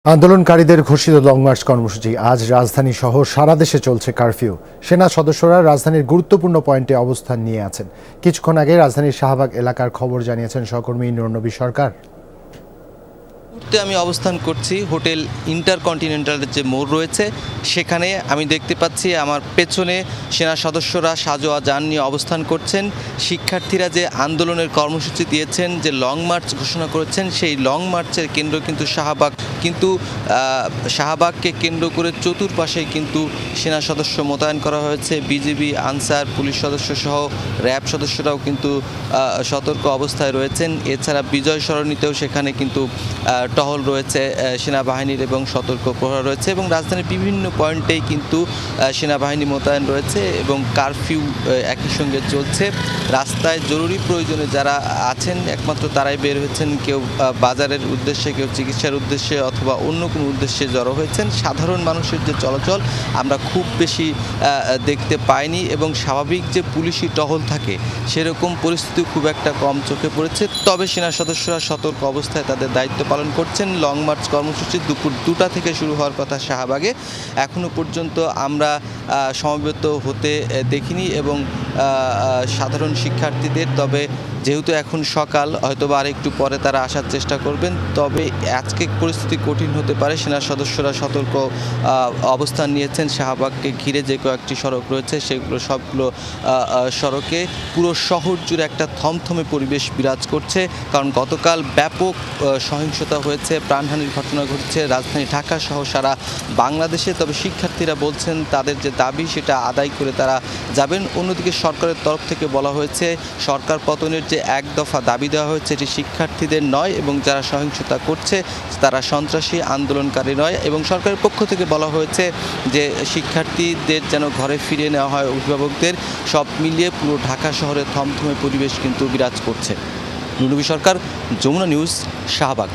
আন্দোলনকারীদের ঘোষিত long March কর্মসূচি আজ রাজধানী সহ সারা দেশে চলছে কারফিউ। সেনা সদস্যরা রাজধানীর গুরুত্বপূর্ণ পয়েন্টে অবস্থান নিয়ে আছেন। কিছুক্ষণ আগে রাজধানীর শাহবাগ এলাকার খবর জানিয়েছেন সহকর্মী নূরনবী সরকার। আমি অবস্থান করছি হোটেল ইন্টারকন্টিনেন্টালের যে মোড় রয়েছে সেখানে। আমি দেখতে পাচ্ছি আমার পেছনে সেনা সদস্যরা সাজোয়া যান নিয়ে অবস্থান করছেন। শিক্ষার্থীরা যে আন্দোলনের কর্মসূচি দিয়েছেন, যে লং মার্চ ঘোষণা করেছেন, সেই লং মার্চের কেন্দ্র কিন্তু শাহবাগ। কিন্তু শাহবাগকে কেন্দ্র করে চতুর্পাশেই কিন্তু সেনা সদস্য মোতায়েন করা হয়েছে। বিজিবি, আনসার, পুলিশ সদস্য সহ র্যাব সদস্যরাও কিন্তু সতর্ক অবস্থায় রয়েছেন। এছাড়া বিজয় সরণিতেও সেখানে কিন্তু টহল রয়েছে সেনাবাহিনীর এবং সতর্ক প্রহরা রয়েছে, এবং রাজধানীর বিভিন্ন পয়েন্টেই কিন্তু সেনাবাহিনী মোতায়েন রয়েছে এবং কারফিউ একই সঙ্গে চলছে। রাস্তায় জরুরি প্রয়োজনে যারা আছেন একমাত্র তারাই বের হয়েছেন। কেউ বাজারের উদ্দেশ্যে, কেউ চিকিৎসার উদ্দেশ্যে অথবা অন্য কোনো উদ্দেশ্যে জড়ো হয়েছেন। সাধারণ মানুষের যে চলাচল আমরা খুব বেশি দেখতে পাইনি, এবং স্বাভাবিক যে পুলিশি টহল থাকে সেরকম পরিস্থিতি খুব একটা কম চোখে পড়েছে। তবে সেনা সদস্যরা সতর্ক অবস্থায় তাদের দায়িত্ব পালন করছেন। লং মার্চ কর্মসূচি দুপুর 2টা থেকে শুরু হওয়ার কথা শাহবাগে। এখনও পর্যন্ত আমরা সমবেত হতে দেখিনি এবং সাধারণ শিক্ষার্থীদের। তবে যেহেতু এখন সকাল, হয়তোবা আর একটু পরে তারা আসার চেষ্টা করবেন। তবে আজকে পরিস্থিতি কঠিন হতে পারে। সেনা সদস্যরা সতর্ক অবস্থান নিয়েছেন। শাহবাগকে ঘিরে যে কয়েকটি সড়ক রয়েছে সেগুলো সবগুলো সড়কে পুরো শহর জুড়ে একটা থমথমে পরিবেশ বিরাজ করছে। কারণ গতকাল ব্যাপক সহিংসতা হয়েছে, প্রাণহানির ঘটনা ঘটছে রাজধানী ঢাকা সহ সারা বাংলাদেশে। তবে শিক্ষার্থীরা বলছেন তাদের যে দাবি সেটা আদায় করে তারা যাবেন। অন্যদিকে সরকারের তরফ থেকে বলা হয়েছে সরকার পতনের যে এক দফা দাবি দেওয়া হয়েছে এটি শিক্ষার্থীদের নয়, এবং যারা সহিংসতা করছে তারা সন্ত্রাসী, আন্দোলনকারী নয়। এবং সরকারের পক্ষ থেকে বলা হয়েছে যে শিক্ষার্থীদের যেন ঘরে ফিরিয়ে নেওয়া হয়, অভিভাবকদের। সব মিলিয়ে পুরো ঢাকা শহরে থমথমে পরিবেশ কিন্তু বিরাজ করছে। নূরনবী সরকার, যমুনা নিউজ, শাহবাগ।